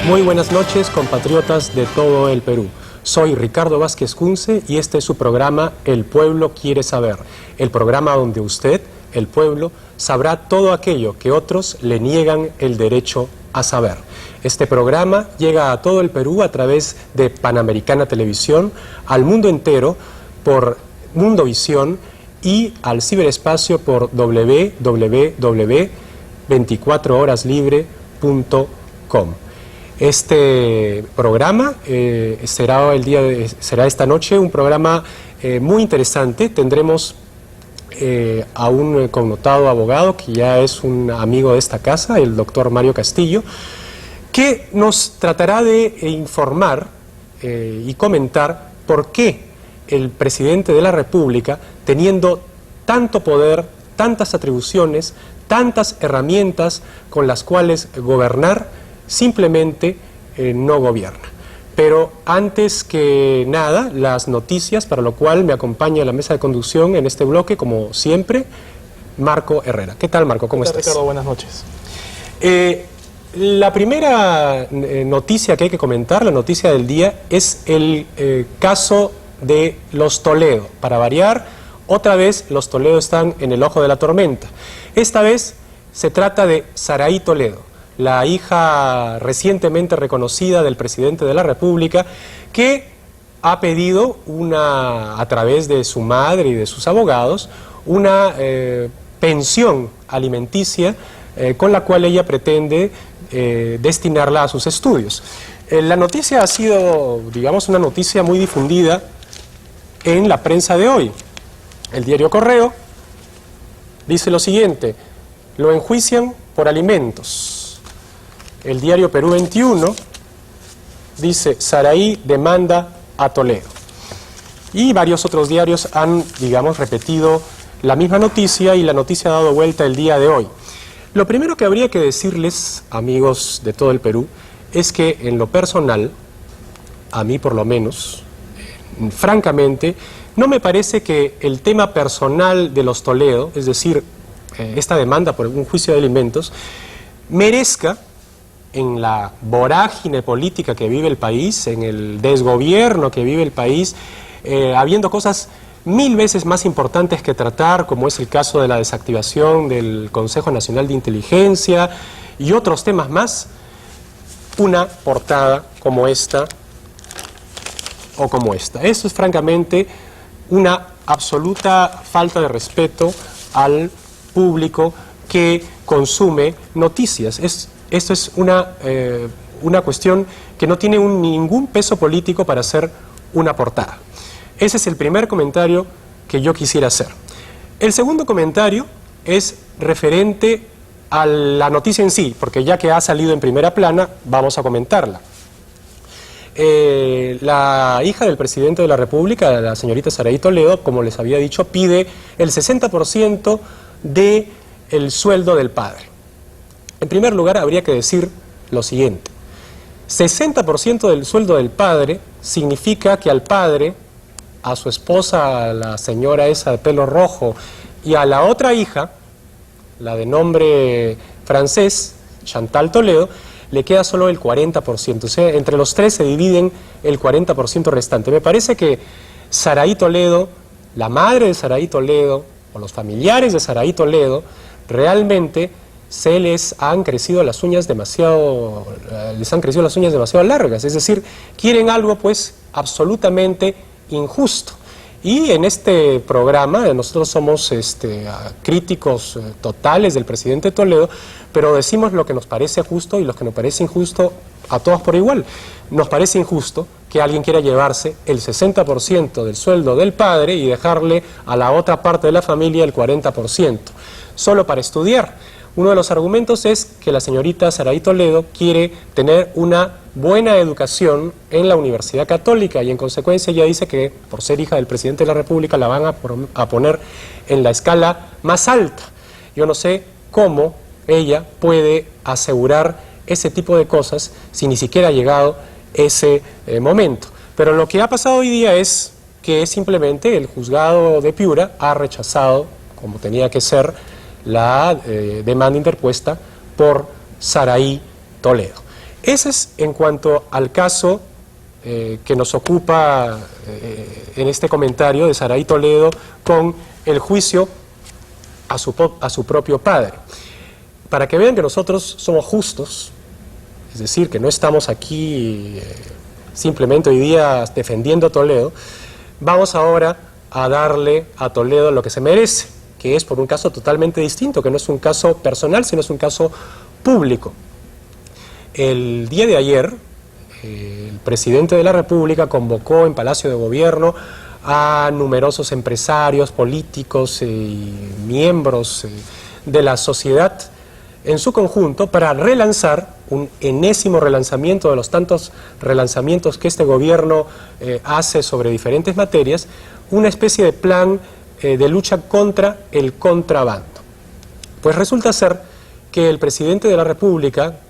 Muy buenas noches, compatriotas de todo el Perú. Soy Ricardo Vázquez Kunze y este es su programa El Pueblo Quiere Saber. El programa donde usted, el pueblo, sabrá todo aquello que otros le niegan el derecho a saber. Este programa llega a todo el Perú a través de Panamericana Televisión, al mundo entero por Mundovisión y al ciberespacio por www.24horaslibre.com. Este programa será esta noche un programa muy interesante. Tendremos a un connotado abogado que ya es un amigo de esta casa, el doctor Mario Castillo, que nos tratará de informar y comentar por qué el presidente de la República, teniendo tanto poder, tantas atribuciones, tantas herramientas con las cuales gobernar, simplemente no gobierna. Pero antes que nada, las noticias, para lo cual me acompaña en la mesa de conducción en este bloque, como siempre, Marco Herrera. ¿Qué tal, Marco? ¿Cómo estás? Ricardo, buenas noches. La primera noticia que hay que comentar, la noticia del día, es el caso de los Toledo. Para variar, otra vez los Toledo están en el ojo de la tormenta. Esta vez se trata de Saraí Toledo, la hija recientemente reconocida del presidente de la República, que ha pedido a través de su madre y de sus abogados, una pensión alimenticia con la cual ella pretende destinarla a sus estudios. La noticia ha sido, digamos, una noticia muy difundida en la prensa de hoy. El diario Correo dice lo siguiente: lo enjuician por alimentos. El diario Perú 21 dice: Saraí demanda a Toledo. Y varios otros diarios han, digamos, repetido la misma noticia, y la noticia ha dado vuelta el día de hoy. Lo primero que habría que decirles, amigos de todo el Perú, es que en lo personal, a mí por lo menos, francamente, no me parece que el tema personal de los Toledo, es decir, esta demanda por un juicio de alimentos, merezca, en la vorágine política que vive el país, en el desgobierno que vive el país, habiendo cosas 1000 veces más importantes que tratar, como es el caso de la desactivación del Consejo Nacional de Inteligencia y otros temas más, una portada como esta o como esta. Eso es francamente una absoluta falta de respeto al público que consume noticias. Esto es una cuestión que no tiene ningún peso político para hacer una portada. Ese es el primer comentario que yo quisiera hacer. El segundo comentario es referente a la noticia en sí, porque ya que ha salido en primera plana, vamos a comentarla. La hija del presidente de la República, la señorita Saraí Toledo, como les había dicho, pide el 60% del sueldo del padre. En primer lugar, habría que decir lo siguiente: 60% del sueldo del padre significa que al padre, a su esposa, a la señora esa de pelo rojo, y a la otra hija, la de nombre francés, Chantal Toledo, le queda solo el 40%. O sea, entre los tres se dividen el 40% restante. Me parece que Saraí Toledo, la madre de Saraí Toledo, o los familiares de Saraí Toledo, realmente les han crecido las uñas demasiado largas. Es decir, quieren algo pues absolutamente injusto. Y en este programa nosotros somos críticos totales del presidente Toledo, pero decimos lo que nos parece justo y lo que nos parece injusto a todos por igual. Nos parece injusto que alguien quiera llevarse el 60% del sueldo del padre y dejarle a la otra parte de la familia el 40%, solo para estudiar. Uno de los argumentos es que la señorita Saraí Toledo quiere tener una buena educación en la Universidad Católica, y en consecuencia ella dice que por ser hija del presidente de la República la van a poner en la escala más alta. Yo no sé cómo ella puede asegurar ese tipo de cosas si ni siquiera ha llegado ese momento. Pero lo que ha pasado hoy día es que simplemente el juzgado de Piura ha rechazado, como tenía que ser, la demanda interpuesta por Saraí Toledo. Ese es en cuanto al caso que nos ocupa en este comentario de Saraí Toledo con el juicio a su propio padre. Para que vean que nosotros somos justos, es decir, que no estamos aquí simplemente hoy día defendiendo a Toledo, vamos ahora a darle a Toledo lo que se merece, que es por un caso totalmente distinto, que no es un caso personal, sino es un caso público. El día de ayer, el presidente de la República convocó en Palacio de Gobierno a numerosos empresarios, políticos y miembros de la sociedad en su conjunto para relanzar un enésimo relanzamiento de los tantos relanzamientos que este gobierno hace sobre diferentes materias, una especie de plan de lucha contra el contrabando. Pues resulta ser que el presidente de la República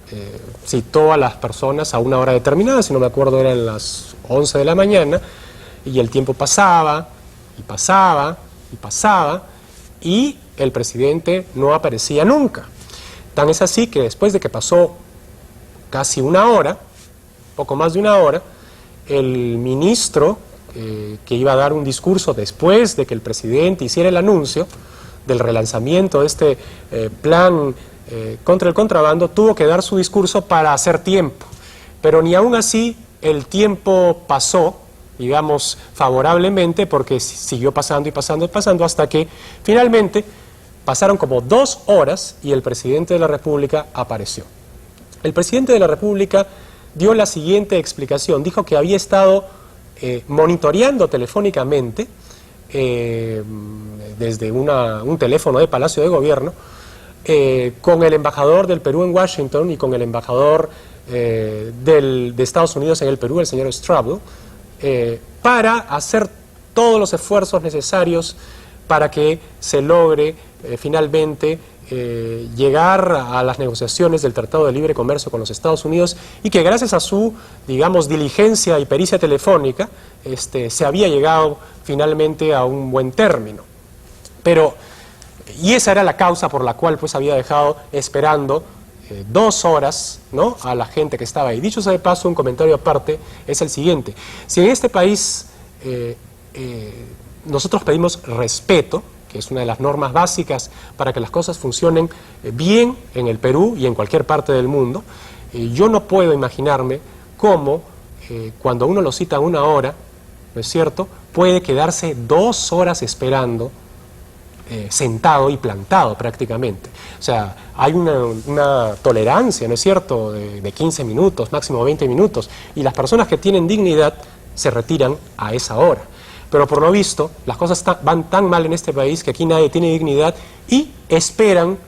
citó a las personas a una hora determinada, si no me acuerdo eran las 11 de la mañana, y el tiempo pasaba, y pasaba, y pasaba, y el presidente no aparecía nunca. Tan es así que después de que pasó casi una hora, poco más de una hora, el ministro que iba a dar un discurso después de que el presidente hiciera el anuncio del relanzamiento de este plan contra el contrabando, tuvo que dar su discurso para hacer tiempo. Pero ni aún así el tiempo pasó, digamos, favorablemente, porque siguió pasando y pasando y pasando hasta que finalmente pasaron como 2 horas y el presidente de la República apareció. El presidente de la República dio la siguiente explicación. Dijo que había estado monitoreando telefónicamente desde un teléfono de Palacio de Gobierno con el embajador del Perú en Washington y con el embajador de Estados Unidos en el Perú, el señor Strabo, para hacer todos los esfuerzos necesarios para que se logre finalmente llegar a las negociaciones del Tratado de Libre Comercio con los Estados Unidos, y que gracias a su, digamos, diligencia y pericia telefónica se había llegado finalmente a un buen término. Y esa era la causa por la cual pues había dejado esperando 2 horas, ¿no?, a la gente que estaba ahí. Dicho sea de paso, un comentario aparte es el siguiente: si en este país nosotros pedimos respeto, que es una de las normas básicas para que las cosas funcionen bien en el Perú y en cualquier parte del mundo, yo no puedo imaginarme cómo cuando uno lo cita a 1 hora, ¿no es cierto?, puede quedarse 2 horas esperando sentado y plantado prácticamente. O sea, hay una tolerancia, ¿no es cierto?, de 15 minutos, máximo 20 minutos, y las personas que tienen dignidad se retiran a esa hora. Pero por lo visto, las cosas van tan mal en este país que aquí nadie tiene dignidad y esperan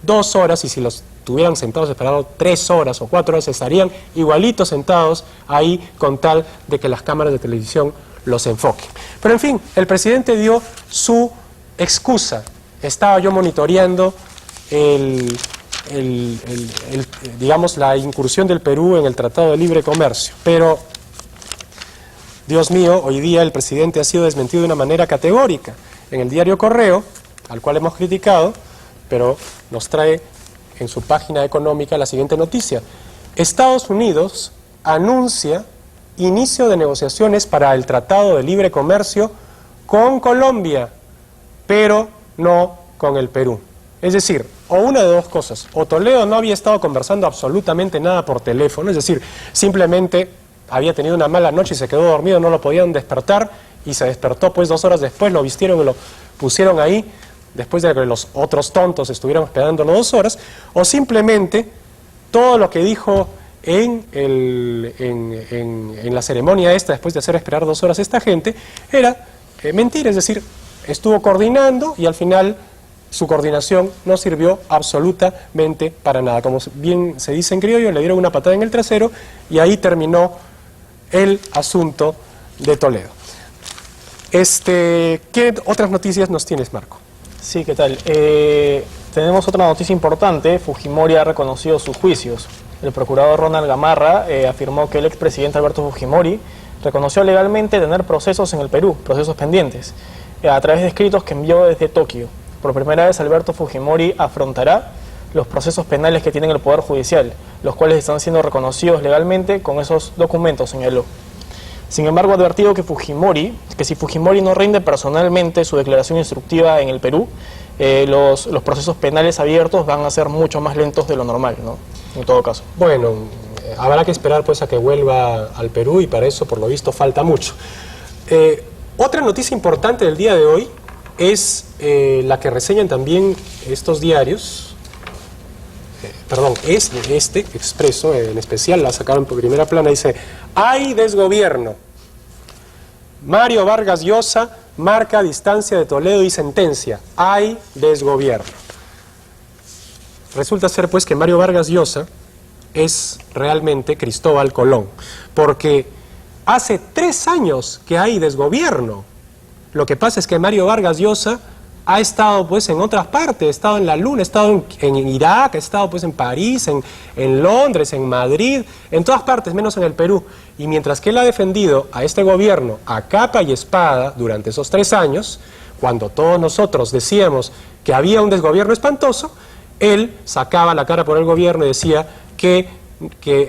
2 horas, y si los tuvieran sentados esperando 3 horas o 4 horas, estarían igualitos sentados ahí con tal de que las cámaras de televisión los enfoquen. Pero en fin, el presidente dio su excusa: estaba yo monitoreando digamos, la incursión del Perú en el Tratado de Libre Comercio. Pero Dios mío, hoy día el presidente ha sido desmentido de una manera categórica en el diario Correo, al cual hemos criticado, pero nos trae en su página económica la siguiente noticia: Estados Unidos anuncia inicio de negociaciones para el Tratado de Libre Comercio con Colombia, pero no con el Perú. Es decir, o una de dos cosas: o Toledo no había estado conversando absolutamente nada por teléfono, es decir, simplemente había tenido una mala noche y se quedó dormido, no lo podían despertar, y se despertó pues 2 horas después, lo vistieron y lo pusieron ahí, después de que los otros tontos estuvieran esperándolo 2 horas, o simplemente todo lo que dijo en la ceremonia después de hacer esperar 2 horas a esta gente, era mentira. Es decir, estuvo coordinando y al final su coordinación no sirvió absolutamente para nada. Como bien se dice en criollo, le dieron una patada en el trasero y ahí terminó el asunto de Toledo. ¿Qué otras noticias nos tienes, Marco? Sí, ¿qué tal? Tenemos otra noticia importante. Fujimori ha reconocido sus juicios. El procurador Ronald Gamarra afirmó que el expresidente Alberto Fujimori reconoció legalmente tener procesos en el Perú, procesos pendientes, a través de escritos que envió desde Tokio. Por primera vez, Alberto Fujimori afrontará los procesos penales que tiene el Poder Judicial, los cuales están siendo reconocidos legalmente con esos documentos, señaló. Sin embargo, ha advertido que si Fujimori no rinde personalmente su declaración instructiva en el Perú, los procesos penales abiertos van a ser mucho más lentos de lo normal, ¿no? En todo caso. Bueno, habrá que esperar pues a que vuelva al Perú y para eso por lo visto falta mucho. Otra noticia importante del día de hoy es la que reseñan también estos diarios, es este Expreso en especial, la sacaron por primera plana, dice: hay desgobierno. Mario Vargas Llosa marca distancia de Toledo y sentencia: hay desgobierno. Resulta ser pues que Mario Vargas Llosa es realmente Cristóbal Colón, porque hace 3 años que hay desgobierno. Lo que pasa es que Mario Vargas Llosa ha estado pues en otras partes, ha estado en la Luna, ha estado en Irak, ha estado pues en París, en Londres, en Madrid, en todas partes, menos en el Perú. Y mientras que él ha defendido a este gobierno a capa y espada durante esos 3 años, cuando todos nosotros decíamos que había un desgobierno espantoso, él sacaba la cara por el gobierno y decía que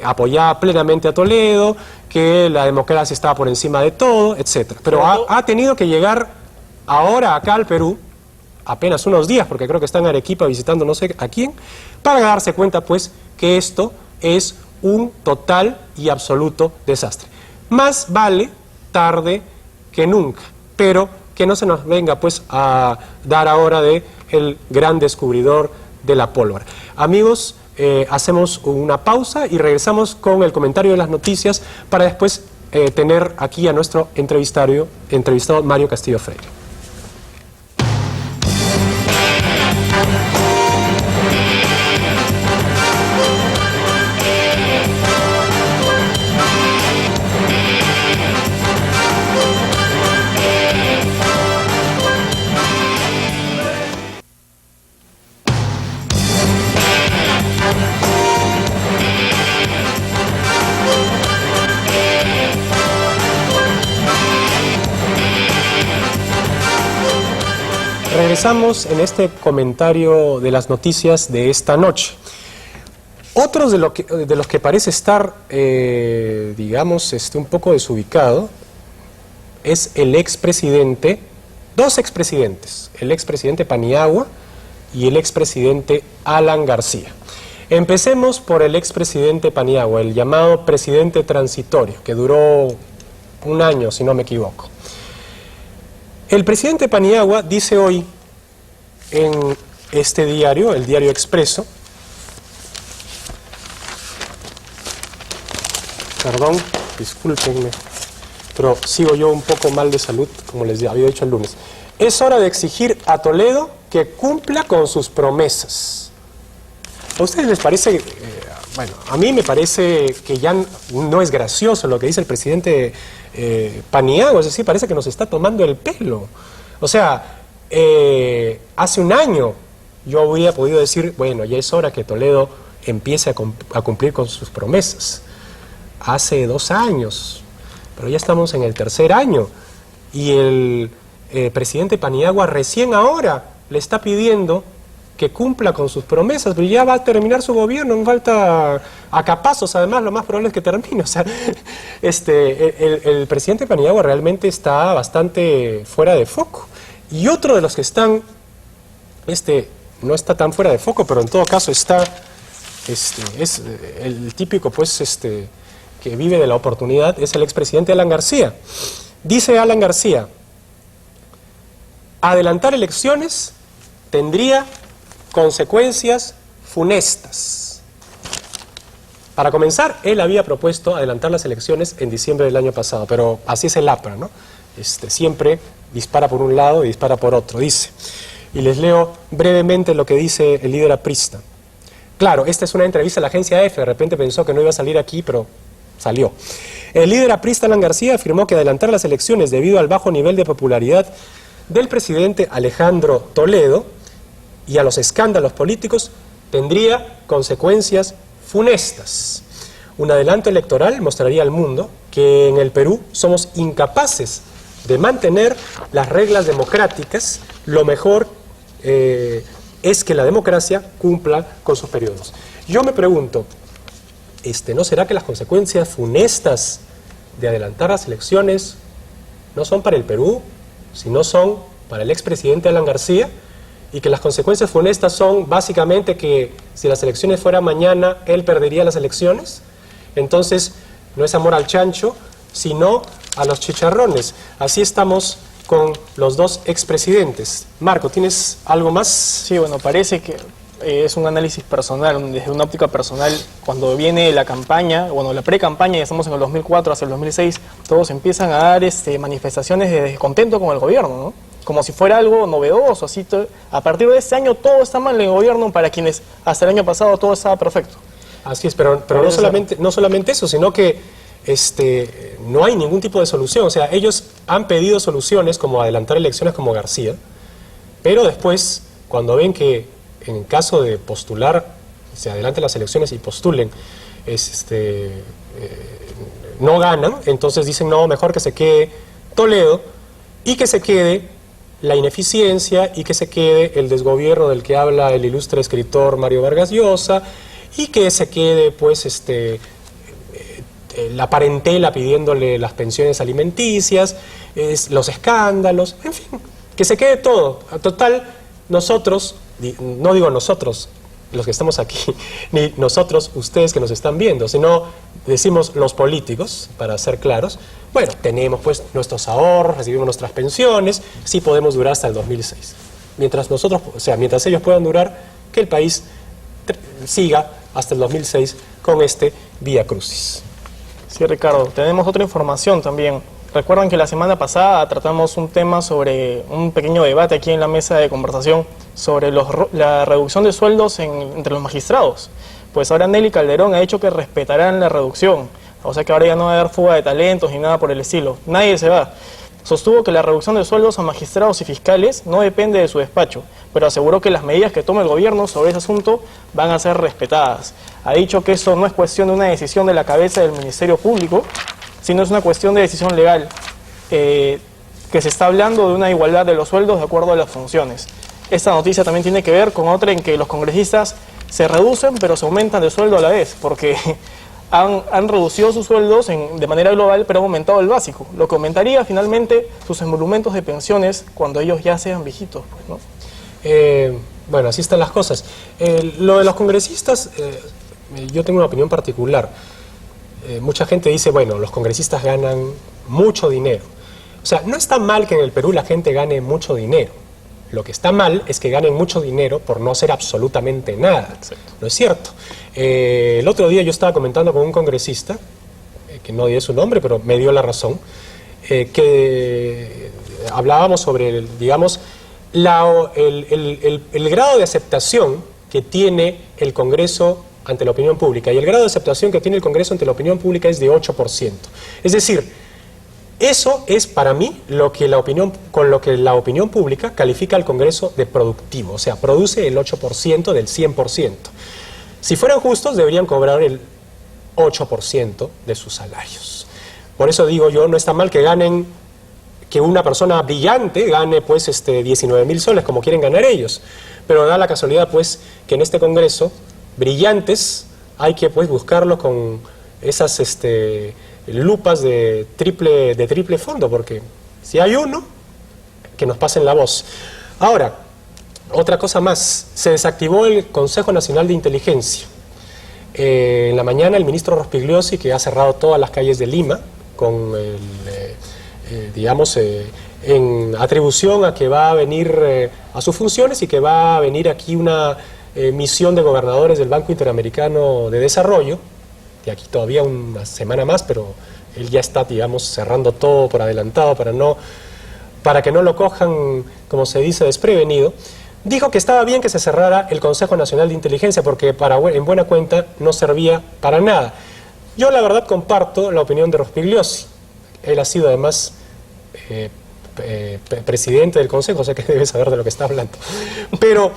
apoyaba plenamente a Toledo, que la democracia estaba por encima de todo, etc. Pero ha tenido que llegar ahora acá al Perú, apenas unos días, porque creo que está en Arequipa visitando no sé a quién, para darse cuenta pues que esto es un total y absoluto desastre. Más vale tarde que nunca, pero que no se nos venga pues a dar ahora de el gran descubridor de la pólvora. Amigos, hacemos una pausa y regresamos con el comentario de las noticias para después tener aquí a nuestro entrevistado Mario Castillo Freire. Regresamos en este comentario de las noticias de esta noche. Otros de los que parece estar, digamos, un poco desubicado, es el expresidente, 2 expresidentes, el expresidente Paniagua y el expresidente Alan García. Empecemos por el expresidente Paniagua, el llamado presidente transitorio, que duró 1 año, si no me equivoco. El presidente Paniagua dice hoy en este diario, el diario Expreso, perdón, discúlpenme, pero sigo yo un poco mal de salud, como les había dicho el lunes. Es hora de exigir a Toledo que cumpla con sus promesas. ¿A ustedes les parece, bueno, a mí me parece que ya no es gracioso lo que dice el presidente Paniagua, es decir, parece que nos está tomando el pelo? O sea, hace 1 año yo hubiera podido decir, bueno, ya es hora que Toledo empiece a cumplir con sus promesas. Hace 2 años, pero ya estamos en el 3er año y el presidente Paniagua recién ahora le está pidiendo que cumpla con sus promesas, pero ya va a terminar su gobierno, en falta a capazos, además lo más probable es que termine. O sea, el presidente Paniagua realmente está bastante fuera de foco. Y otro de los que están, no está tan fuera de foco, pero en todo caso está, es el típico pues que vive de la oportunidad, es el expresidente Alan García. Dice Alan García: adelantar elecciones tendría consecuencias funestas. Para comenzar, él había propuesto adelantar las elecciones en diciembre del año pasado, pero así es el APRA, ¿no? Siempre dispara por un lado y dispara por otro, dice. Y les leo brevemente lo que dice el líder aprista. Claro, esta es una entrevista a la agencia EFE, de repente pensó que no iba a salir aquí, pero salió. El líder aprista Alan García afirmó que adelantar las elecciones debido al bajo nivel de popularidad del presidente Alejandro Toledo y a los escándalos políticos tendría consecuencias funestas. Un adelanto electoral mostraría al mundo que en el Perú somos incapaces de mantener las reglas democráticas lo mejor es que la democracia cumpla con sus periodos. Yo me pregunto, ¿no será que las consecuencias funestas de adelantar las elecciones no son para el Perú, sino son para el expresidente Alan García? Y que las consecuencias funestas son básicamente que si las elecciones fueran mañana, él perdería las elecciones. Entonces, no es amor al chancho, sino a los chicharrones. Así estamos con los dos expresidentes. Marco, ¿tienes algo más? Sí, bueno, parece que es un análisis personal, desde una óptica personal. Cuando viene la campaña, bueno, la pre-campaña, ya estamos en el 2004 hasta el 2006, todos empiezan a dar manifestaciones de descontento con el gobierno, ¿no? Como si fuera algo novedoso, así. A partir de este año todo está mal en el gobierno, para quienes hasta el año pasado todo estaba perfecto. Así es, pero no solamente eso, sino que no hay ningún tipo de solución. O sea, ellos han pedido soluciones como adelantar elecciones como García, pero después, cuando ven que en caso de postular, se adelanten las elecciones y postulen, no ganan, entonces dicen, no, mejor que se quede Toledo y que se quede la ineficiencia y que se quede el desgobierno del que habla el ilustre escritor Mario Vargas Llosa y que se quede, pues, la parentela pidiéndole las pensiones alimenticias, los escándalos, en fin, que se quede todo. Total, nosotros, no digo nosotros, los que estamos aquí, ni nosotros, ustedes que nos están viendo, sino decimos los políticos, para ser claros, bueno, tenemos pues nuestros ahorros, recibimos nuestras pensiones, sí podemos durar hasta el 2006. Mientras nosotros, o sea, mientras ellos puedan durar, que el país siga hasta el 2006 con este vía crucis. Sí, Ricardo, tenemos otra información también. Recuerdan que la semana pasada tratamos un tema sobre un pequeño debate aquí en la mesa de conversación sobre la reducción de sueldos entre los magistrados. Pues ahora Nelly Calderón ha dicho que respetarán la reducción, o sea que ahora ya no va a haber fuga de talentos ni nada por el estilo. Nadie se va. Sostuvo que la reducción de sueldos a magistrados y fiscales no depende de su despacho, pero aseguró que las medidas que tome el gobierno sobre ese asunto van a ser respetadas. Ha dicho que eso no es cuestión de una decisión de la cabeza del Ministerio Público, sino es una cuestión de decisión legal, que se está hablando de una igualdad de los sueldos de acuerdo a las funciones. Esta noticia también tiene que ver con otra en que los congresistas se reducen pero se aumentan de sueldo a la vez, porque han reducido sus sueldos de manera global, pero han aumentado el básico, lo que aumentaría finalmente sus emolumentos de pensiones cuando ellos ya sean viejitos, pues, ¿no? Bueno, así están las cosas. Lo de los congresistas, yo tengo una opinión particular. Mucha gente dice, bueno, los congresistas ganan mucho dinero. O sea, no está mal que en el Perú la gente gane mucho dinero. Lo que está mal es que ganen mucho dinero por no hacer absolutamente nada. Exacto. ¿No es cierto? El otro día yo estaba comentando con un congresista, que no diré su nombre, pero me dio la razón, que hablábamos sobre, digamos, el grado de aceptación que tiene el Congreso ante la opinión pública. Y el grado de aceptación que tiene el Congreso ante la opinión pública es de 8%. Es decir, eso es para mí con lo que la opinión pública califica al Congreso de productivo, o sea, produce el 8% del 100%. Si fueran justos, deberían cobrar el 8% de sus salarios. Por eso digo yo, no está mal que una persona brillante gane pues 19.000 soles, como quieren ganar ellos, pero da la casualidad pues que en este Congreso, brillantes, hay que pues buscarlos con esas lupas de triple fondo, porque si hay uno, que nos pasen la voz. Ahora, otra cosa más, se desactivó el Consejo Nacional de Inteligencia. En la mañana el ministro Rospigliosi, que ha cerrado todas las calles de Lima, con en atribución a que va a venir a sus funciones y que va a venir aquí una misión de gobernadores del Banco Interamericano de Desarrollo, de aquí todavía una semana más, pero él ya está, digamos, cerrando todo por adelantado para que no lo cojan, como se dice, desprevenido. Dijo que estaba bien que se cerrara el Consejo Nacional de Inteligencia porque en buena cuenta no servía para nada. Yo la verdad comparto la opinión de Rospigliosi. Él ha sido además presidente del Consejo, o sea que debe saber de lo que está hablando. Pero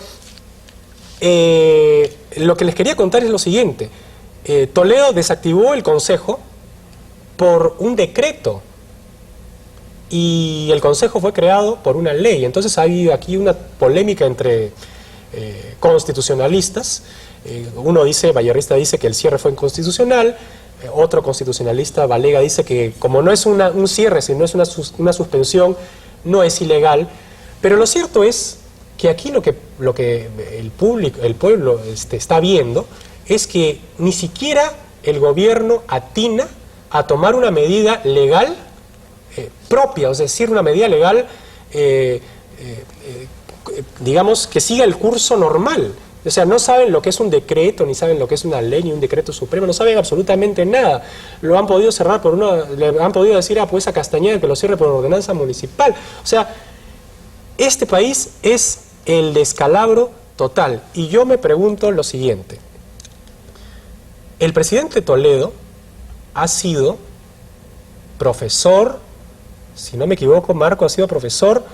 lo que les quería contar es lo siguiente. Toledo desactivó el Consejo por un decreto y el Consejo fue creado por una ley. Entonces ha habido aquí una polémica entre constitucionalistas. Uno dice, bayarrista dice que el cierre fue inconstitucional, otro constitucionalista, Valega, dice que como no es un cierre, sino es una suspensión, no es ilegal. Pero lo cierto es que aquí lo que el pueblo está viendo es que ni siquiera el gobierno atina a tomar una medida legal propia, es decir, una medida legal, digamos, que siga el curso normal. O sea, no saben lo que es un decreto, ni saben lo que es una ley, ni un decreto supremo, no saben absolutamente nada. Lo han podido cerrar le han podido decir pues a Castañeda que lo cierre por ordenanza municipal. O sea, este país es el descalabro total. Y yo me pregunto lo siguiente. El presidente Toledo ha sido profesor, si no me equivoco, Marco ha sido profesor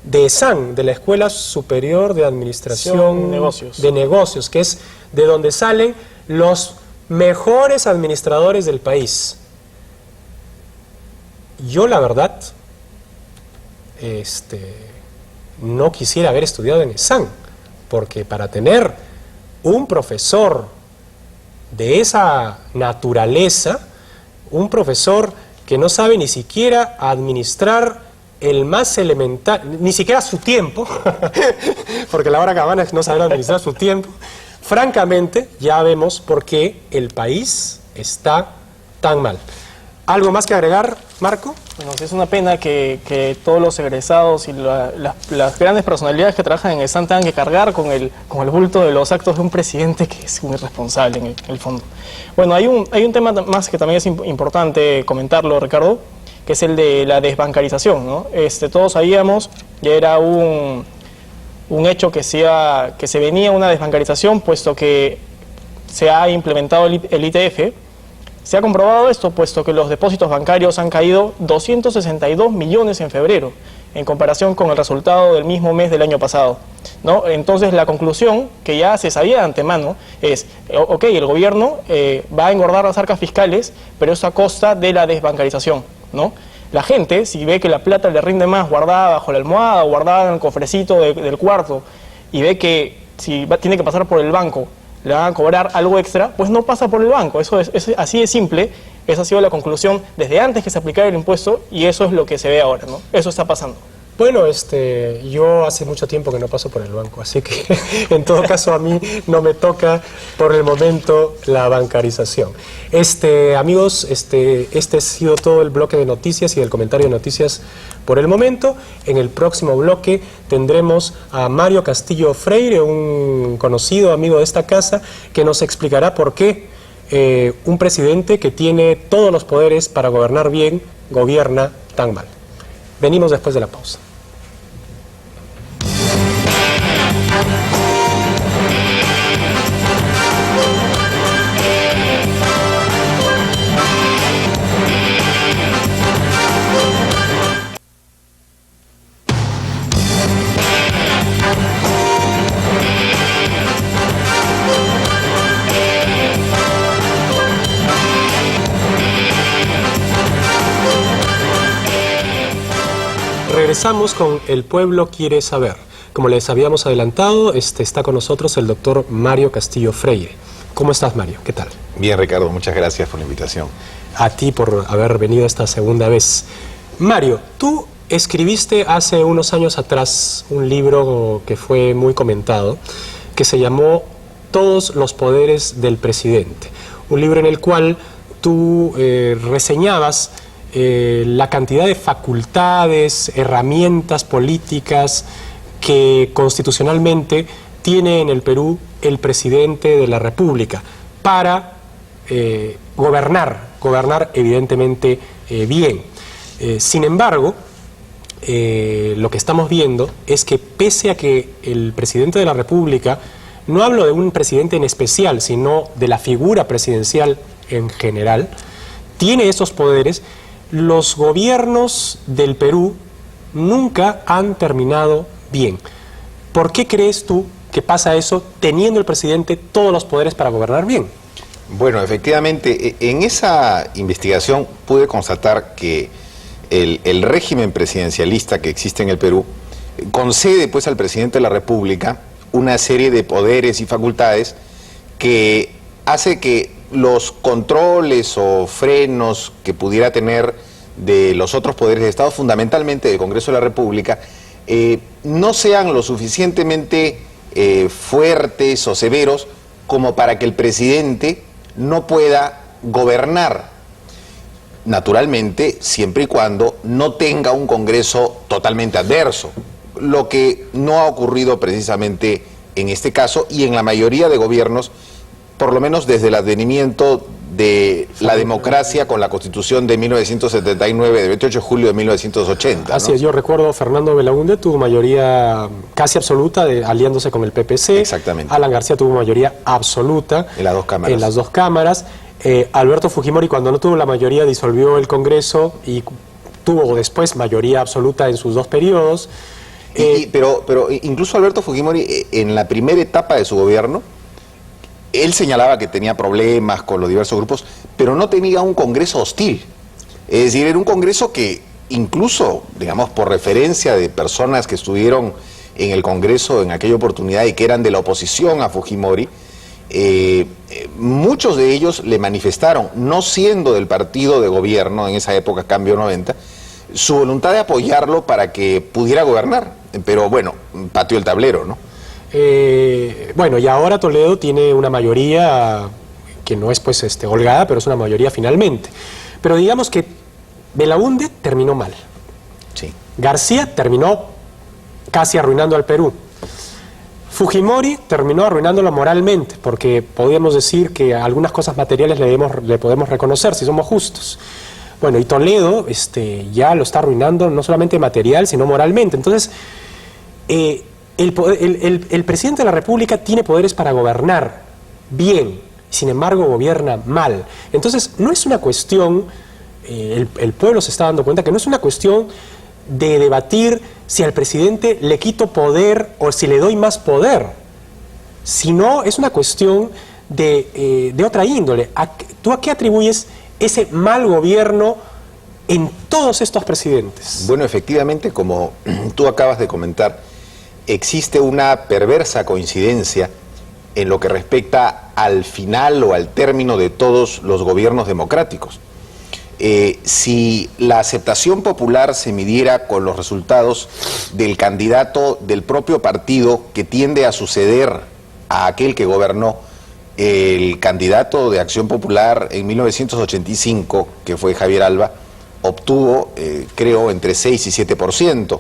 de ESAN, de la Escuela Superior de Administración de Negocios, que es de donde salen los mejores administradores del país. Yo, la verdad, no quisiera haber estudiado en ESAN, porque para tener un profesor de esa naturaleza, un profesor que no sabe ni siquiera administrar el más elemental, ni siquiera su tiempo, porque Laura Cabana no sabe administrar su tiempo, francamente ya vemos por qué el país está tan mal. ¿Algo más que agregar, Marco? Bueno, sí, es una pena que todos los egresados y las grandes personalidades que trabajan en el SAN tengan que cargar con el bulto de los actos de un presidente que es un irresponsable en el fondo. Bueno, hay un tema más que también es importante comentarlo, Ricardo, que es el de la desbancarización, ¿no? Todos sabíamos, ya era un hecho que se venía una desbancarización, puesto que se ha implementado el ITF. Se ha comprobado esto, puesto que los depósitos bancarios han caído 262 millones en febrero, en comparación con el resultado del mismo mes del año pasado, ¿no? Entonces la conclusión, que ya se sabía de antemano, es, ok, el gobierno va a engordar las arcas fiscales, pero eso a costa de la desbancarización, ¿no? La gente, si ve que la plata le rinde más guardada bajo la almohada o guardada en el cofrecito del cuarto, y ve que si tiene que pasar por el banco, le van a cobrar algo extra, pues no pasa por el banco. Eso es así de simple. Esa ha sido la conclusión desde antes que se aplicara el impuesto, y eso es lo que se ve ahora, ¿no? Eso está pasando. Bueno, yo hace mucho tiempo que no paso por el banco, así que en todo caso a mí no me toca por el momento la bancarización. Amigos, este ha sido todo el bloque de noticias y el comentario de noticias por el momento. En el próximo bloque tendremos a Mario Castillo Freire, un conocido amigo de esta casa, que nos explicará por qué un presidente que tiene todos los poderes para gobernar bien, gobierna tan mal. Venimos después de la pausa. Regresamos con El Pueblo Quiere Saber. Como les habíamos adelantado, está con nosotros el doctor Mario Castillo Freire. ¿Cómo estás, Mario? ¿Qué tal? Bien, Ricardo, muchas gracias por la invitación. A ti por haber venido esta segunda vez. Mario, tú escribiste hace unos años atrás un libro que fue muy comentado, que se llamó Todos los poderes del presidente. Un libro en el cual tú reseñabas la cantidad de facultades, herramientas políticas que constitucionalmente tiene en el Perú el presidente de la República para gobernar evidentemente bien. Sin embargo, lo que estamos viendo es que pese a que el presidente de la República, no hablo de un presidente en especial, sino de la figura presidencial en general, tiene esos poderes, los gobiernos del Perú nunca han terminado bien. ¿Por qué crees tú que pasa eso teniendo el presidente todos los poderes para gobernar bien? Bueno, efectivamente, en esa investigación pude constatar que el régimen presidencialista que existe en el Perú concede pues al presidente de la República una serie de poderes y facultades que hace que los controles o frenos que pudiera tener de los otros poderes de Estado, fundamentalmente del Congreso de la República, no sean lo suficientemente fuertes o severos como para que el presidente no pueda gobernar, naturalmente, siempre y cuando no tenga un Congreso totalmente adverso, lo que no ha ocurrido precisamente en este caso y en la mayoría de gobiernos, por lo menos desde el advenimiento de la democracia con la Constitución de 1979, de 28 de julio de 1980. Así ¿no? es, yo recuerdo Fernando Belaúnde tuvo mayoría casi absoluta aliándose con el PPC. Exactamente. Alan García tuvo mayoría absoluta En las dos cámaras. En las dos cámaras. Alberto Fujimori, cuando no tuvo la mayoría, disolvió el Congreso y tuvo después mayoría absoluta en sus dos periodos. Pero incluso Alberto Fujimori, en la primera etapa de su gobierno, él señalaba que tenía problemas con los diversos grupos, pero no tenía un Congreso hostil. Es decir, era un Congreso que incluso, digamos, por referencia de personas que estuvieron en el Congreso en aquella oportunidad y que eran de la oposición a Fujimori, muchos de ellos le manifestaron, no siendo del partido de gobierno en esa época, Cambio 90, su voluntad de apoyarlo para que pudiera gobernar. Pero bueno, pateó el tablero, ¿no? Bueno, y ahora Toledo tiene una mayoría que no es pues holgada, pero es una mayoría finalmente. Pero digamos que Belaúnde terminó mal. Sí. García terminó casi arruinando al Perú. Fujimori terminó arruinándolo moralmente, porque podríamos decir que algunas cosas materiales le podemos reconocer si somos justos. Bueno, y Toledo ya lo está arruinando no solamente material, sino moralmente. Entonces, el presidente de la República tiene poderes para gobernar bien, sin embargo gobierna mal. Entonces no es una cuestión, el pueblo se está dando cuenta que no es una cuestión de debatir si al presidente le quito poder o si le doy más poder, sino es una cuestión de otra índole. ¿Tú a qué atribuyes ese mal gobierno en todos estos presidentes? Bueno, efectivamente, como tú acabas de comentar, existe una perversa coincidencia en lo que respecta al final o al término de todos los gobiernos democráticos. Si la aceptación popular se midiera con los resultados del candidato del propio partido que tiende a suceder a aquel que gobernó, el candidato de Acción Popular en 1985, que fue Javier Alba, obtuvo, creo, entre 6 y 7%.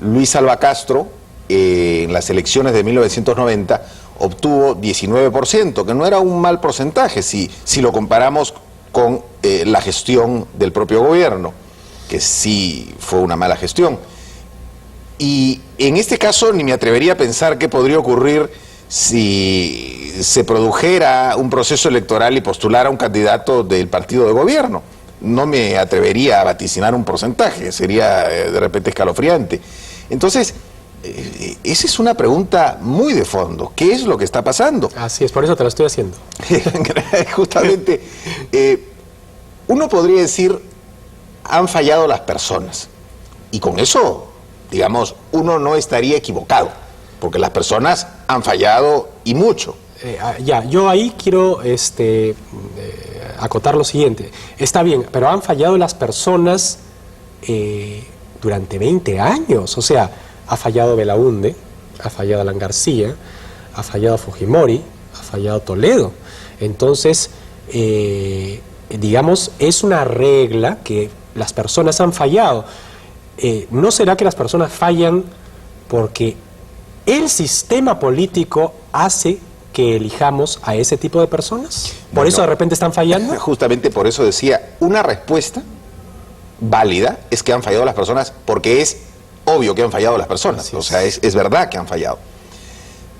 Luis Alba Castro, en las elecciones de 1990, obtuvo 19%, que no era un mal porcentaje si lo comparamos con la gestión del propio gobierno, que sí fue una mala gestión. Y en este caso ni me atrevería a pensar qué podría ocurrir si se produjera un proceso electoral y postulara un candidato del partido de gobierno. No me atrevería a vaticinar un porcentaje, sería de repente escalofriante. Entonces, esa es una pregunta muy de fondo. ¿Qué es lo que está pasando? Así es, por eso te lo estoy haciendo. Justamente, uno podría decir, han fallado las personas. Y con eso, digamos, uno no estaría equivocado, porque las personas han fallado y mucho. Yo ahí quiero acotar lo siguiente. Está bien, pero han fallado las personas durante 20 años. O sea, ha fallado Belaúnde, ha fallado Alan García, ha fallado Fujimori, ha fallado Toledo. Entonces, digamos, es una regla que las personas han fallado. ¿No será que las personas fallan porque el sistema político hace que elijamos a ese tipo de personas? ¿Por eso de repente están fallando? Justamente por eso decía, una respuesta válida es que han fallado las personas, porque es obvio que han fallado las personas, o sea, es verdad que han fallado.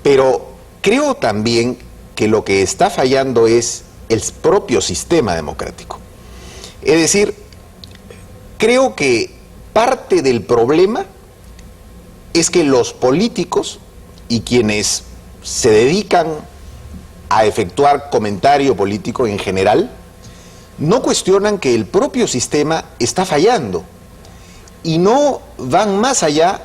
Pero creo también que lo que está fallando es el propio sistema democrático. Es decir, creo que parte del problema es que los políticos y quienes se dedican a efectuar comentario político en general no cuestionan que el propio sistema está fallando y no van más allá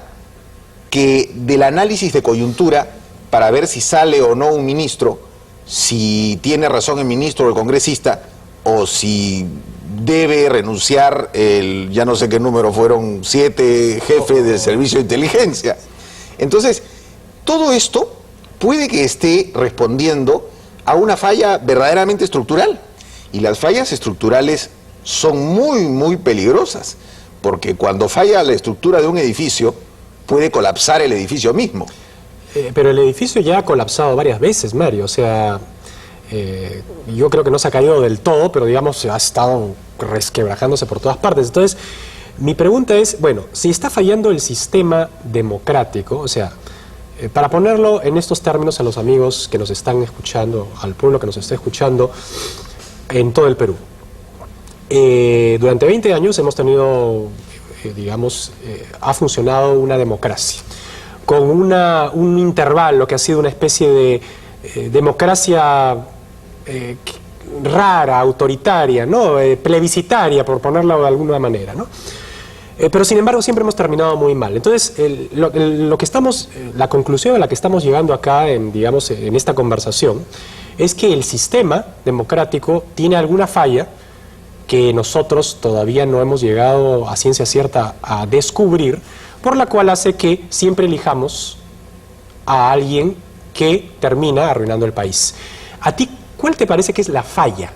que del análisis de coyuntura para ver si sale o no un ministro, si tiene razón el ministro o el congresista, o si debe renunciar ya no sé qué número fueron, 7 jefes del servicio de inteligencia. Entonces, todo esto puede que esté respondiendo a una falla verdaderamente estructural. Y las fallas estructurales son muy, muy peligrosas, porque cuando falla la estructura de un edificio, puede colapsar el edificio mismo. Pero el edificio ya ha colapsado varias veces, Mario. O sea, yo creo que no se ha caído del todo, pero digamos ha estado resquebrajándose por todas partes. Entonces, mi pregunta es, bueno, si está fallando el sistema democrático, o sea, para ponerlo en estos términos a los amigos que nos están escuchando, al pueblo que nos está escuchando en todo el Perú. Durante 20 años hemos tenido, ha funcionado una democracia, con un intervalo que ha sido una especie de democracia rara, autoritaria, ¿no? Plebiscitaria, por ponerlo de alguna manera, ¿no? Pero sin embargo siempre hemos terminado muy mal. Entonces, la conclusión a la que estamos llegando acá, en esta conversación, es que el sistema democrático tiene alguna falla que nosotros todavía no hemos llegado a ciencia cierta a descubrir, por la cual hace que siempre elijamos a alguien que termina arruinando el país. ¿A ti cuál te parece que es la falla?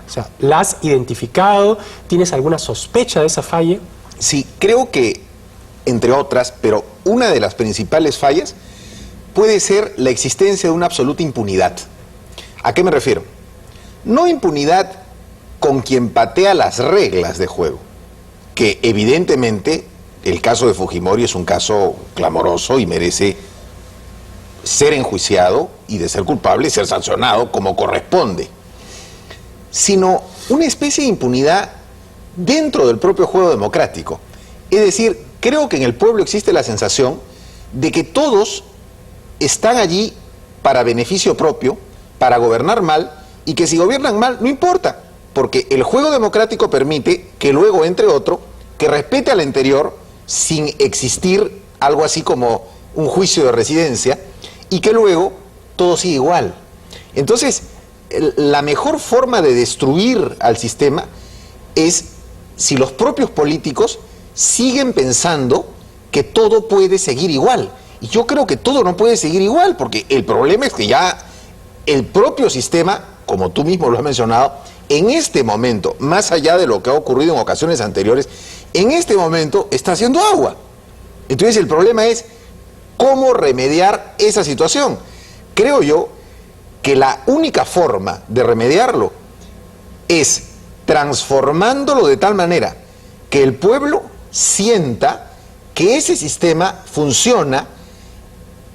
O sea, ¿la has identificado? ¿Tienes alguna sospecha de esa falla? Sí, creo que, entre otras, pero una de las principales fallas puede ser la existencia de una absoluta impunidad. ¿A qué me refiero? No impunidad con quien patea las reglas de juego, que evidentemente el caso de Fujimori es un caso clamoroso y merece ser enjuiciado y, de ser culpable, ser sancionado como corresponde, sino una especie de impunidad dentro del propio juego democrático. Es decir, creo que en el pueblo existe la sensación de que todos están allí para beneficio propio, para gobernar mal, y que si gobiernan mal no importa, porque el juego democrático permite que luego entre otro que respete al anterior sin existir algo así como un juicio de residencia, y que luego todo sigue igual. Entonces, la mejor forma de destruir al sistema es si los propios políticos siguen pensando que todo puede seguir igual. Y yo creo que todo no puede seguir igual, porque el problema es que ya el propio sistema, como tú mismo lo has mencionado, en este momento, más allá de lo que ha ocurrido en ocasiones anteriores, en este momento está haciendo agua. Entonces el problema es cómo remediar esa situación. Creo yo que la única forma de remediarlo es transformándolo de tal manera que el pueblo sienta que ese sistema funciona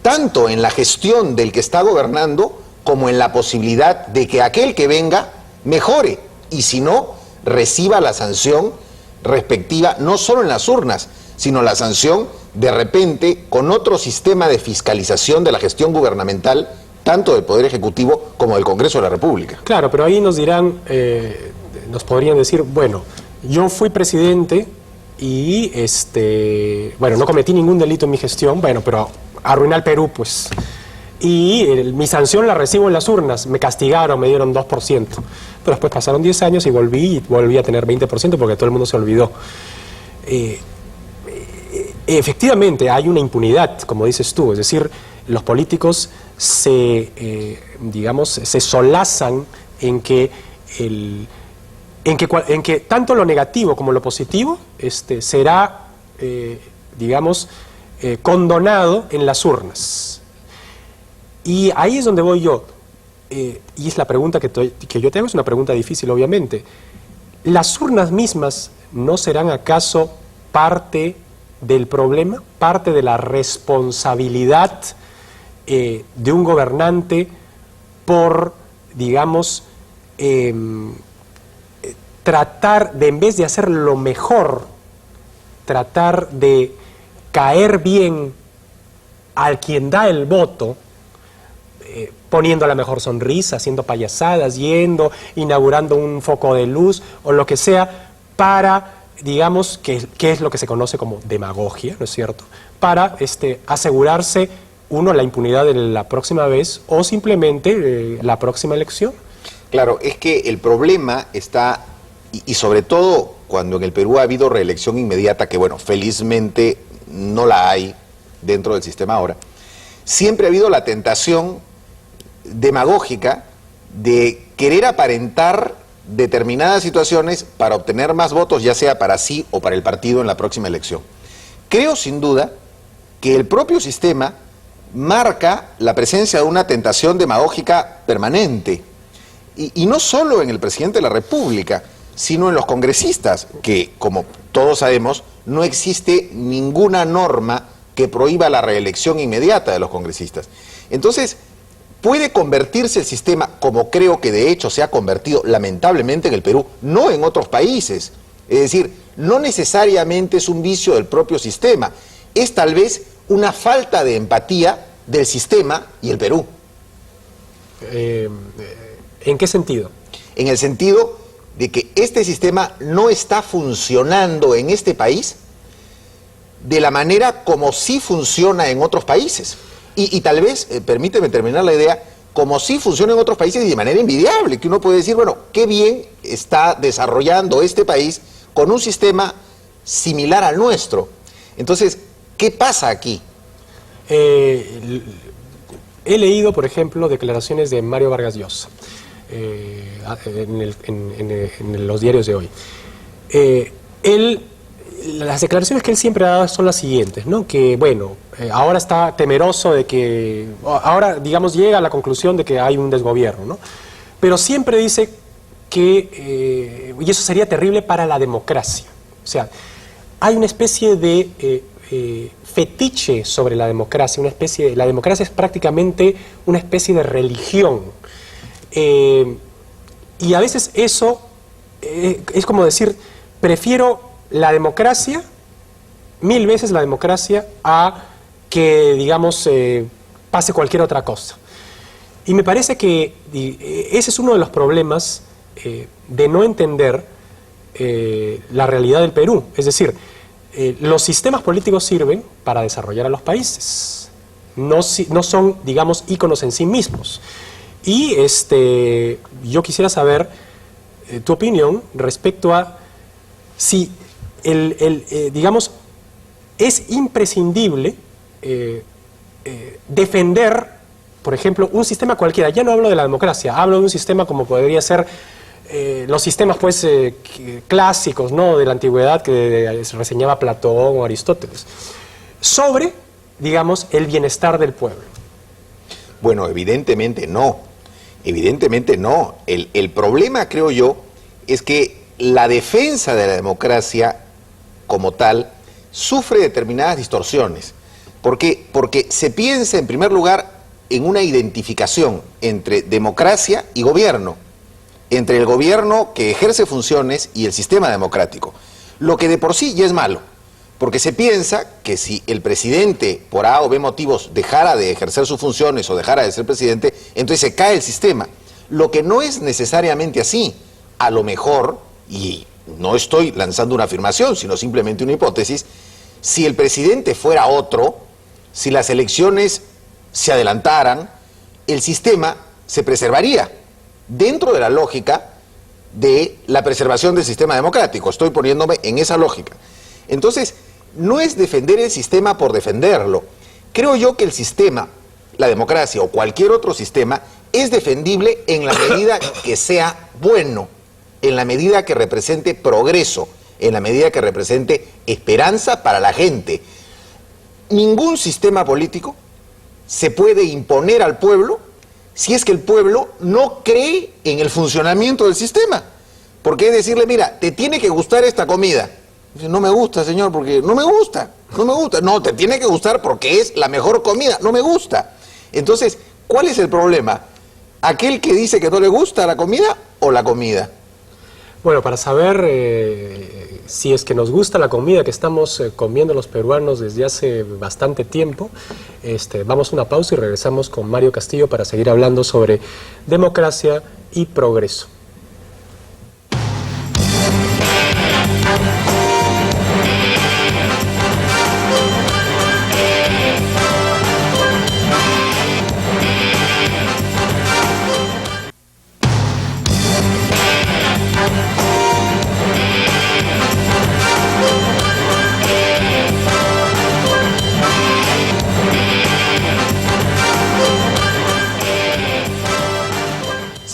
tanto en la gestión del que está gobernando como en la posibilidad de que aquel que venga mejore, y si no, reciba la sanción respectiva, no solo en las urnas, sino la sanción de repente con otro sistema de fiscalización de la gestión gubernamental, tanto del Poder Ejecutivo como del Congreso de la República. Claro, pero ahí nos dirán, nos podrían decir, bueno, yo fui presidente y, bueno, no cometí ningún delito en mi gestión, bueno, pero arruiné al Perú, pues. Y mi sanción la recibo en las urnas, me castigaron, me dieron 2%. Pero después pasaron 10 años y volví a tener 20% porque todo el mundo se olvidó. Efectivamente, hay una impunidad, como dices tú, es decir, los políticos se solazan en que tanto lo negativo como lo positivo será, condonado en las urnas. Y ahí es donde voy yo, y es la pregunta que yo tengo, es una pregunta difícil, obviamente. ¿Las urnas mismas no serán acaso parte del problema, parte de la responsabilidad de un gobernante por, tratar de, en vez de hacer lo mejor, tratar de caer bien al quien da el voto, poniendo la mejor sonrisa, haciendo payasadas, inaugurando un foco de luz o lo que sea, para, que es lo que se conoce como demagogia, ¿no es cierto?, para asegurarse uno, la impunidad de la próxima vez o simplemente la próxima elección. Claro, es que el problema está, y sobre todo cuando en el Perú ha habido reelección inmediata, que bueno, felizmente no la hay dentro del sistema ahora, siempre ha habido la tentación demagógica de querer aparentar determinadas situaciones para obtener más votos, ya sea para sí o para el partido en la próxima elección. Creo sin duda que el propio sistema marca la presencia de una tentación demagógica permanente, y no solo en el presidente de la República, sino en los congresistas, que como todos sabemos, no existe ninguna norma que prohíba la reelección inmediata de los congresistas. Entonces, puede convertirse el sistema, como creo que de hecho se ha convertido lamentablemente en el Perú, no en otros países. Es decir, no necesariamente es un vicio del propio sistema, es tal vez una falta de empatía del sistema y el Perú. ¿En qué sentido? En el sentido de que este sistema no está funcionando en este país de la manera como sí funciona en otros países. Y tal vez, permíteme terminar la idea, como sí funciona en otros países y de manera envidiable, que uno puede decir, bueno, qué bien está desarrollando este país con un sistema similar al nuestro. Entonces, ¿qué pasa aquí? He leído, por ejemplo, declaraciones de Mario Vargas Llosa en los diarios de hoy. Las declaraciones que él siempre ha dado son las siguientes, ¿no? Que, bueno, ahora está temeroso de que, ahora, digamos, llega a la conclusión de que hay un desgobierno, ¿no? Pero siempre dice que, y eso sería terrible para la democracia. O sea, hay una especie de fetiche sobre la democracia, la democracia es prácticamente una especie de religión. Y a veces eso es como decir, prefiero la democracia, 1000 veces la democracia, a que, digamos, pase cualquier otra cosa. Y me parece que ese es uno de los problemas de no entender la realidad del Perú. Es decir, los sistemas políticos sirven para desarrollar a los países. No son, digamos, íconos en sí mismos. Y yo quisiera saber tu opinión respecto a si digamos, es imprescindible defender, por ejemplo, un sistema cualquiera. Ya no hablo de la democracia, hablo de un sistema como podría ser los sistemas, pues, clásicos, ¿no?, de la antigüedad que se reseñaba Platón o Aristóteles, sobre, digamos, el bienestar del pueblo. Bueno, evidentemente no. Evidentemente no. El problema, creo yo, es que la defensa de la democracia como tal sufre determinadas distorsiones. ¿Por qué? Porque se piensa, en primer lugar, en una identificación entre democracia y gobierno, entre el gobierno que ejerce funciones y el sistema democrático, lo que de por sí ya es malo, porque se piensa que si el presidente por A o B motivos dejara de ejercer sus funciones o dejara de ser presidente, entonces se cae el sistema, lo que no es necesariamente así. A lo mejor, y no estoy lanzando una afirmación, sino simplemente una hipótesis, si el presidente fuera otro, si las elecciones se adelantaran, el sistema se preservaría dentro de la lógica de la preservación del sistema democrático. Estoy poniéndome en esa lógica. Entonces, no es defender el sistema por defenderlo. Creo yo que el sistema, la democracia o cualquier otro sistema, es defendible en la medida que sea bueno, en la medida que represente progreso, en la medida que represente esperanza para la gente. Ningún sistema político se puede imponer al pueblo si es que el pueblo no cree en el funcionamiento del sistema. Porque es decirle, mira, te tiene que gustar esta comida. Dice, no me gusta, señor, porque no me gusta, no me gusta. No, te tiene que gustar porque es la mejor comida, no me gusta. Entonces, ¿cuál es el problema? ¿Aquel que dice que no le gusta la comida o la comida? Bueno, para saber si es que nos gusta la comida que estamos comiendo los peruanos desde hace bastante tiempo, vamos a una pausa y regresamos con Mario Castillo para seguir hablando sobre democracia y progreso.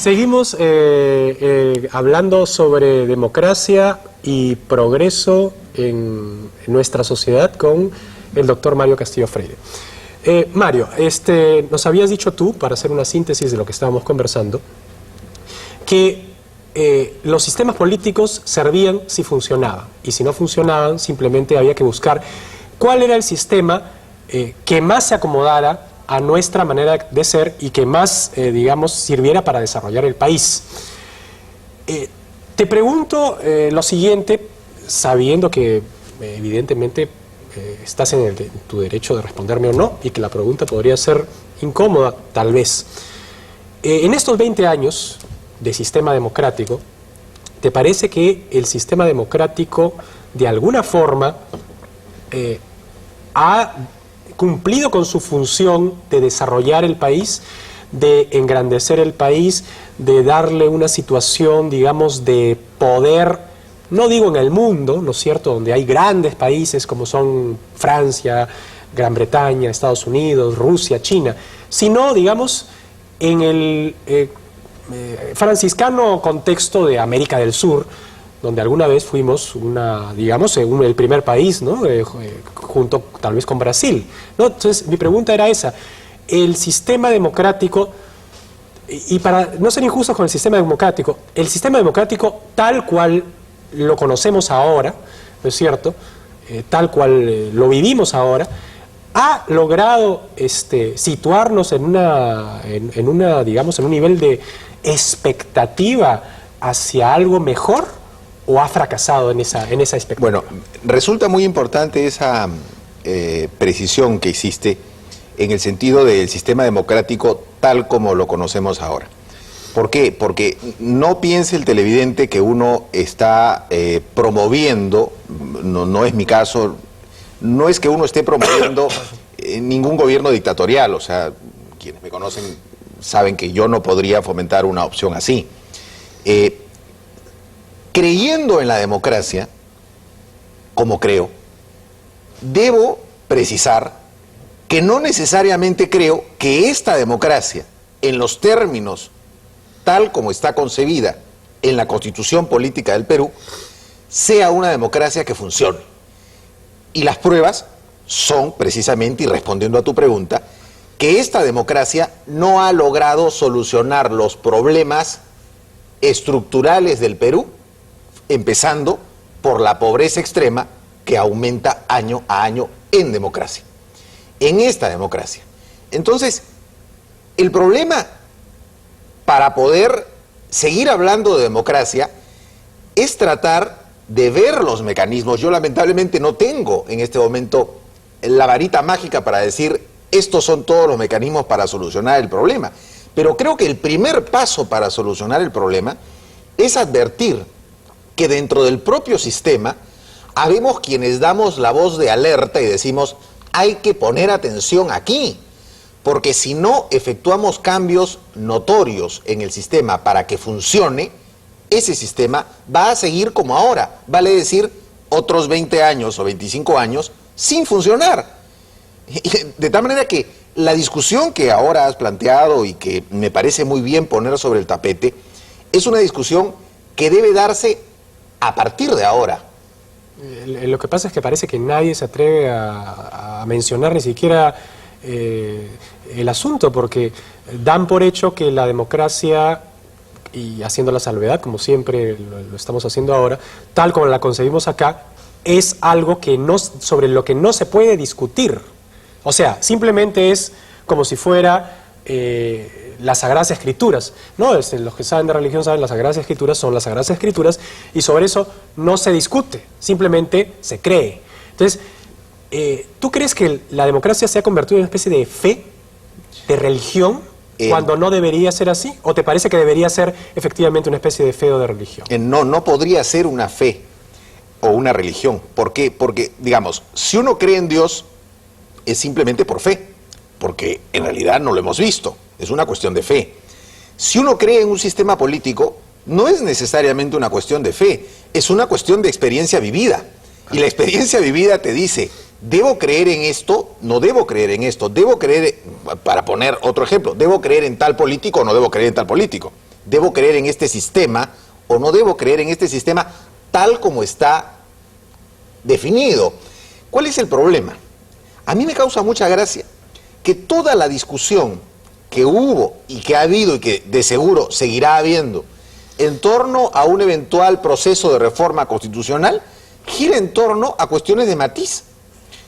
Seguimos hablando sobre democracia y progreso en nuestra sociedad con el doctor Mario Castillo Freire. Mario, nos habías dicho tú, para hacer una síntesis de lo que estábamos conversando, que los sistemas políticos servían si funcionaban, y si no funcionaban simplemente había que buscar cuál era el sistema que más se acomodara a nuestra manera de ser y que más, digamos, sirviera para desarrollar el país. Te pregunto lo siguiente, sabiendo que evidentemente estás en tu derecho de responderme o no, y que la pregunta podría ser incómoda, tal vez. En estos 20 años de sistema democrático, ¿te parece que el sistema democrático de alguna forma ha cumplido con su función de desarrollar el país, de engrandecer el país, de darle una situación, digamos, de poder, no digo en el mundo, ¿no es cierto?, donde hay grandes países como son Francia, Gran Bretaña, Estados Unidos, Rusia, China, sino, digamos, en el franciscano contexto de América del Sur, donde alguna vez fuimos el primer país, ¿no? Junto tal vez con Brasil, ¿no? Entonces mi pregunta era esa: el sistema democrático, y para no ser injustos con el sistema democrático tal cual lo conocemos ahora, ¿no es cierto?, tal cual lo vivimos ahora, ha logrado situarnos en un nivel de expectativa hacia algo mejor, ¿o ha fracasado en esa expectativa? Bueno, resulta muy importante esa precisión que hiciste en el sentido del sistema democrático tal como lo conocemos ahora. ¿Por qué? Porque no piense el televidente que uno está promoviendo, no es mi caso, no es que uno esté promoviendo ningún gobierno dictatorial, o sea, quienes me conocen saben que yo no podría fomentar una opción así. Creyendo en la democracia, como creo, debo precisar que no necesariamente creo que esta democracia, en los términos tal como está concebida en la Constitución Política del Perú, sea una democracia que funcione. Y las pruebas son precisamente, y respondiendo a tu pregunta, que esta democracia no ha logrado solucionar los problemas estructurales del Perú, empezando por la pobreza extrema que aumenta año a año en democracia, en esta democracia. Entonces, el problema para poder seguir hablando de democracia es tratar de ver los mecanismos. Yo lamentablemente no tengo en este momento la varita mágica para decir estos son todos los mecanismos para solucionar el problema, pero creo que el primer paso para solucionar el problema es advertir que dentro del propio sistema habemos quienes damos la voz de alerta y decimos hay que poner atención aquí, porque si no efectuamos cambios notorios en el sistema para que funcione, ese sistema va a seguir como ahora, vale decir otros 20 años o 25 años sin funcionar. De tal manera que la discusión que ahora has planteado y que me parece muy bien poner sobre el tapete es una discusión que debe darse a partir de ahora. Lo que pasa es que parece que nadie se atreve a mencionar ni siquiera el asunto, porque dan por hecho que la democracia, y haciendo la salvedad, como siempre lo estamos haciendo ahora, tal como la concebimos acá, es algo que sobre lo que no se puede discutir. O sea, simplemente es como si fuera las Sagradas Escrituras, ¿no? Los que saben de religión saben, las Sagradas Escrituras son las Sagradas Escrituras, y sobre eso no se discute, simplemente se cree. Entonces, ¿tú crees que la democracia se ha convertido en una especie de fe, de religión, cuando no debería ser así? ¿O te parece que debería ser efectivamente una especie de fe o de religión? No podría ser una fe o una religión. ¿Por qué? Porque, digamos, si uno cree en Dios, es simplemente por fe, porque en realidad no lo hemos visto, es una cuestión de fe. Si uno cree en un sistema político, no es necesariamente una cuestión de fe, es una cuestión de experiencia vivida. Y la experiencia vivida te dice, ¿debo creer en esto? No debo creer en esto. Debo creer, para poner otro ejemplo, ¿debo creer en tal político o no debo creer en tal político? ¿Debo creer en este sistema o no debo creer en este sistema tal como está definido? ¿Cuál es el problema? A mí me causa mucha gracia que toda la discusión que hubo y que ha habido y que de seguro seguirá habiendo en torno a un eventual proceso de reforma constitucional gira en torno a cuestiones de matiz.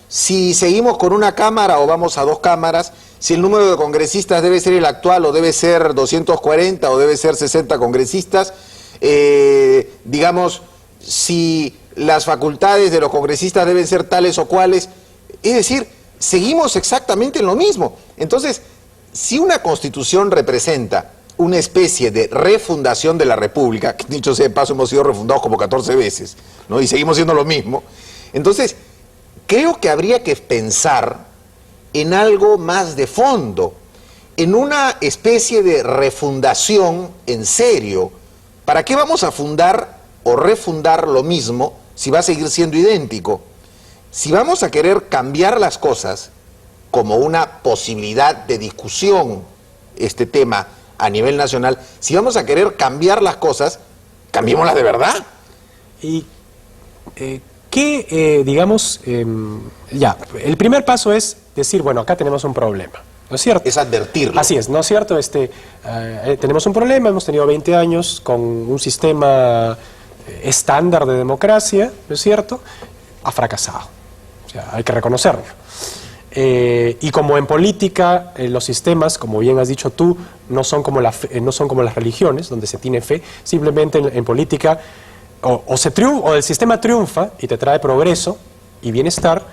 Si seguimos con una cámara o vamos a 2 cámaras, si el número de congresistas debe ser el actual o debe ser 240 o debe ser 60 congresistas, digamos, si las facultades de los congresistas deben ser tales o cuales, es decir, seguimos exactamente en lo mismo. Entonces, si una constitución representa una especie de refundación de la República, que dicho sea de paso hemos sido refundados como 14 veces, ¿no? Y seguimos siendo lo mismo, entonces creo que habría que pensar en algo más de fondo, en una especie de refundación en serio. ¿Para qué vamos a fundar o refundar lo mismo si va a seguir siendo idéntico? Si vamos a querer cambiar las cosas como una posibilidad de discusión, este tema a nivel nacional, si vamos a querer cambiar las cosas, cambiémoslas de verdad. Y digamos, ya, el primer paso es decir, bueno, acá tenemos un problema, ¿no es cierto? Es advertirlo. Así es, ¿no es cierto? Tenemos un problema, hemos tenido 20 años con un sistema estándar de democracia, ¿no es cierto? Ha fracasado, o sea, hay que reconocerlo. Y como en política, los sistemas, como bien has dicho tú, no son como las religiones, donde se tiene fe, simplemente en política o el sistema triunfa y te trae progreso y bienestar,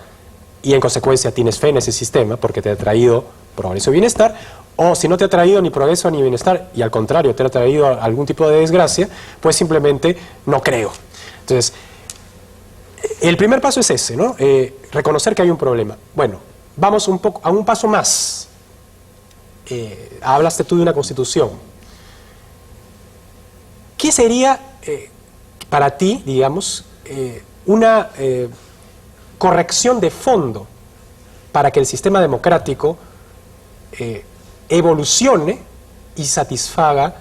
y en consecuencia tienes fe en ese sistema porque te ha traído progreso y bienestar, o si no te ha traído ni progreso ni bienestar y al contrario te ha traído algún tipo de desgracia, pues simplemente no creo. Entonces, el primer paso es ese, ¿no? Reconocer que hay un problema. Bueno, vamos a un paso más. Hablaste tú de una constitución. ¿Qué sería para ti, digamos, una corrección de fondo para que el sistema democrático evolucione y satisfaga,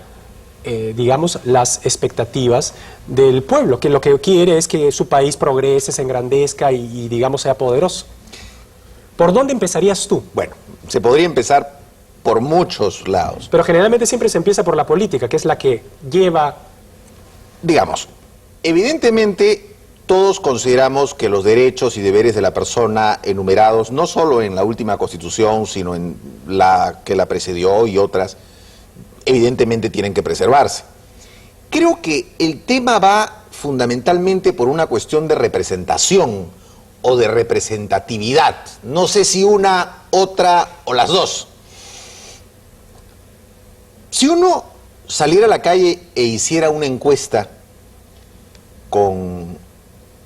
digamos, las expectativas del pueblo, que lo que quiere es que su país progrese, se engrandezca y digamos, sea poderoso? ¿Por dónde empezarías tú? Bueno, se podría empezar por muchos lados. Pero generalmente siempre se empieza por la política, que es la que lleva... Digamos, evidentemente todos consideramos que los derechos y deberes de la persona enumerados, no solo en la última Constitución, sino en la que la precedió y otras, evidentemente tienen que preservarse. Creo que el tema va fundamentalmente por una cuestión de representación o de representatividad. No sé si una, otra o las dos. Si uno saliera a la calle e hiciera una encuesta con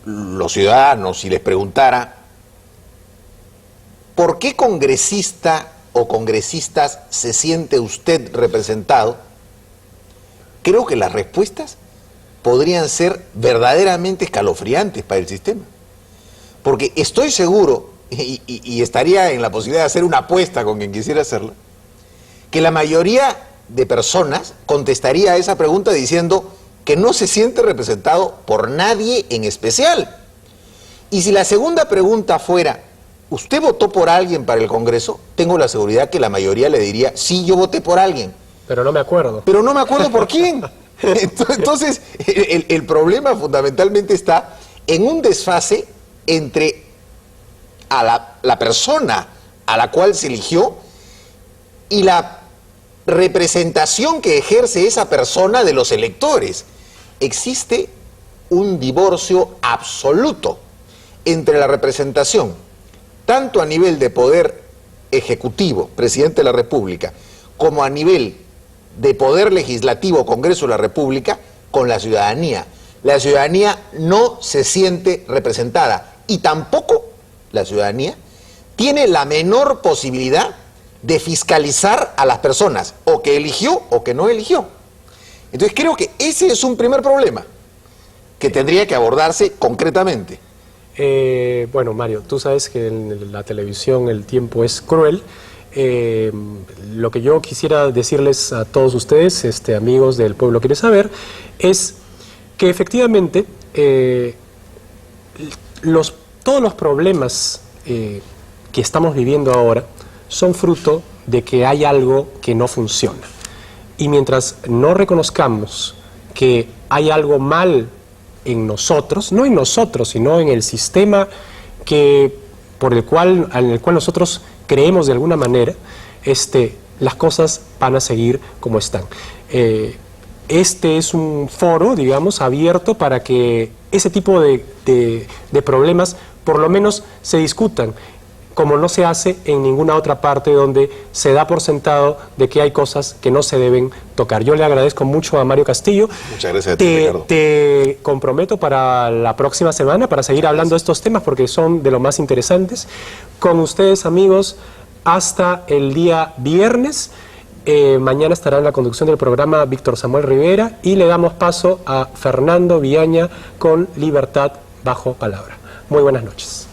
los ciudadanos y les preguntara ¿por qué congresista o congresistas se siente usted representado? Creo que las respuestas podrían ser verdaderamente escalofriantes para el sistema. Porque estoy seguro, y estaría en la posibilidad de hacer una apuesta con quien quisiera hacerla, que la mayoría de personas contestaría a esa pregunta diciendo que no se siente representado por nadie en especial. Y si la segunda pregunta fuera, ¿usted votó por alguien para el Congreso? Tengo la seguridad que la mayoría le diría, sí, yo voté por alguien. Pero no me acuerdo. Pero no me acuerdo por quién. Entonces, el problema fundamentalmente está en un desfase entre a la persona a la cual se eligió y la representación que ejerce esa persona de los electores. Existe un divorcio absoluto entre la representación, tanto a nivel de poder ejecutivo, presidente de la República, como a nivel de poder legislativo, Congreso de la República, con la ciudadanía. La ciudadanía no se siente representada y tampoco la ciudadanía tiene la menor posibilidad de fiscalizar a las personas, o que eligió o que no eligió. Entonces creo que ese es un primer problema que tendría que abordarse concretamente. Bueno, Mario, tú sabes que en la televisión el tiempo es cruel. lo que yo quisiera decirles a todos ustedes, amigos del Pueblo Quiere Saber, es que efectivamente todos los problemas que estamos viviendo ahora son fruto de que hay algo que no funciona. Y mientras no reconozcamos que hay algo mal en nosotros, no en nosotros, sino en el sistema en el cual nosotros creemos de alguna manera, las cosas van a seguir como están. Este es un foro, digamos, abierto para que ese tipo de problemas por lo menos se discutan, como no se hace en ninguna otra parte donde se da por sentado de que hay cosas que no se deben tocar. Yo le agradezco mucho a Mario Castillo. Muchas gracias a ti, Ricardo. Te comprometo para la próxima semana para seguir hablando de estos temas porque son de lo más interesantes. Con ustedes, amigos, hasta el día viernes. Mañana estará en la conducción del programa Víctor Samuel Rivera y le damos paso a Fernando Villaña con Libertad bajo palabra. Muy buenas noches.